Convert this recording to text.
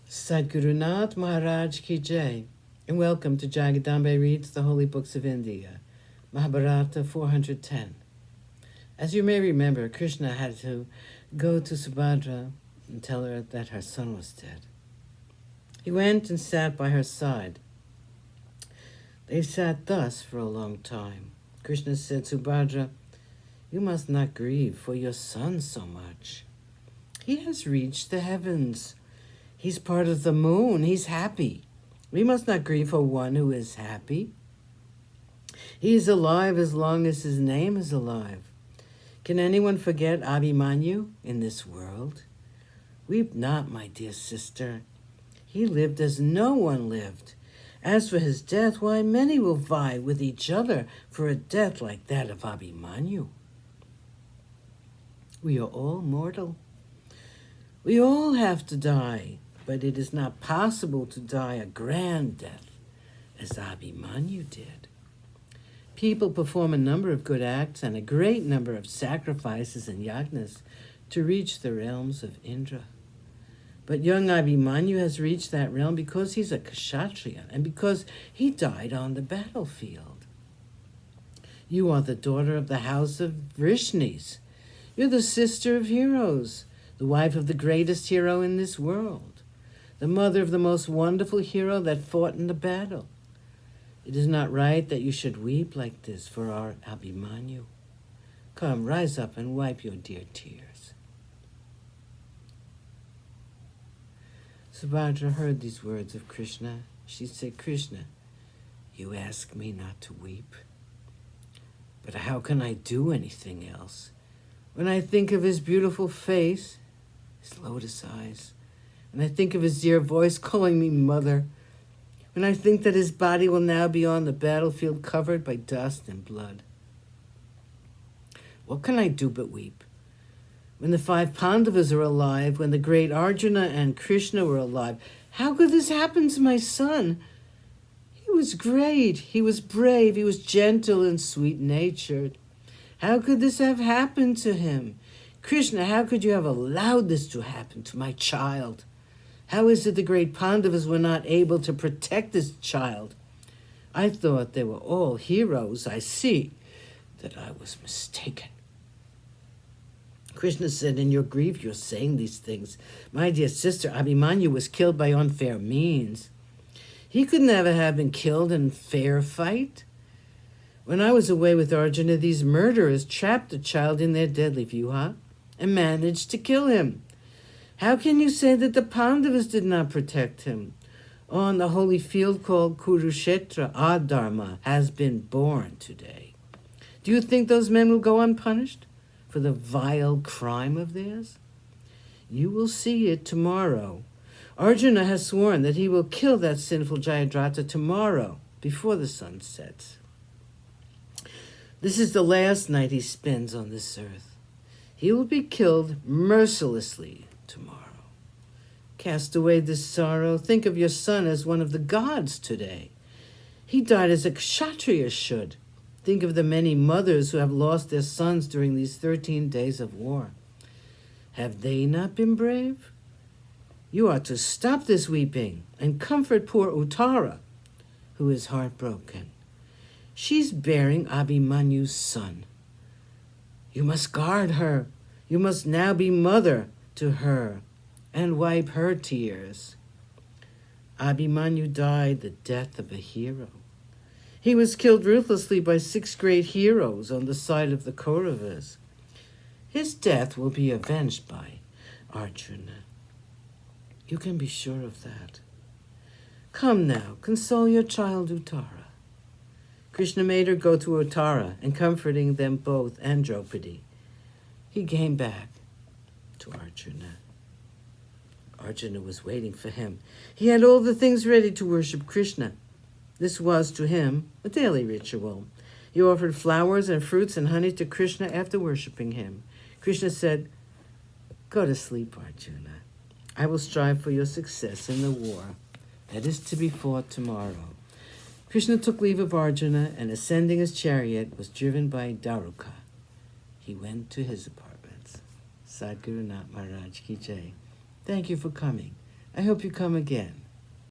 Sadguru Nath Maharaj Ki Jai, and welcome to Jagadambe Reads the Holy Books of India, Mahabharata 410. As you may remember, Krishna had to go to Subhadra and tell her that her son was dead. He went and sat by her side. They sat thus for a long time. Krishna said, Subhadra, you must not grieve for your son so much. He has reached the heavens. He's part of the moon. He's happy. We must not grieve for one who is happy. He is alive as long as his name is alive. Can anyone forget Abhimanyu in this world? Weep not, my dear sister. He lived as no one lived. As for his death, why, many will vie with each other for a death like that of Abhimanyu. We are all mortal. We all have to die, but it is not possible to die a grand death as Abhimanyu did. People perform a number of good acts and a great number of sacrifices and yagnas to reach the realms of Indra. But young Abhimanyu has reached that realm because he's a kshatriya and because he died on the battlefield. You are the daughter of the house of Vrishnis. You're the sister of heroes, the wife of the greatest hero in this world, the mother of the most wonderful hero that fought in the battle. It is not right that you should weep like this for our Abhimanyu. Come, rise up and wipe your dear tears. Subhadra heard these words of Krishna. She said, Krishna, you ask me not to weep, but how can I do anything else? When I think of his beautiful face, his lotus eyes, and I think of his dear voice calling me mother, when I think that his body will now be on the battlefield covered by dust and blood, what can I do but weep? When the 5 Pandavas are alive, when the great Arjuna and Krishna were alive, how could this happen to my son? He was great, he was brave, he was gentle and sweet-natured. How could this have happened to him? Krishna, how could you have allowed this to happen to my child? How is it the great Pandavas were not able to protect this child? I thought they were all heroes. I see that I was mistaken. Krishna said, in your grief you're saying these things. My dear sister, Abhimanyu was killed by unfair means. He could never have been killed in fair fight. When I was away with Arjuna, these murderers trapped the child in their deadly vyuha and managed to kill him. How can you say that the Pandavas did not protect him? On the holy field called Kurukshetra, Adharma has been born today. Do you think those men will go unpunished for the vile crime of theirs? You will see it tomorrow. Arjuna has sworn that he will kill that sinful Jayadratha tomorrow before the sun sets. This is the last night he spends on this earth. He will be killed mercilessly tomorrow. Cast away this sorrow. Think of your son as one of the gods today. He died as a kshatriya should. Think of the many mothers who have lost their sons during these 13 days of war. Have they not been brave? You are to stop this weeping and comfort poor Uttara, who is heartbroken. She's bearing Abhimanyu's son. You must guard her. You must now be mother to her and wipe her tears. Abhimanyu died the death of a hero. He was killed ruthlessly by 6 great heroes on the side of the Kauravas. His death will be avenged by Arjuna. You can be sure of that. Come now, console your child Uttara. Krishna made her go to Uttara and comforting them both and Draupadi. He came back to Arjuna. Arjuna was waiting for him. He had all the things ready to worship Krishna. This was, to him, a daily ritual. He offered flowers and fruits and honey to Krishna after worshiping him. Krishna said, go to sleep, Arjuna. I will strive for your success in the war that is to be fought tomorrow. Krishna took leave of Arjuna and, ascending his chariot, was driven by Daruka. He went to his apartments. Sadguru Nath Maharaj Ki Jai. Thank you for coming. I hope you come again.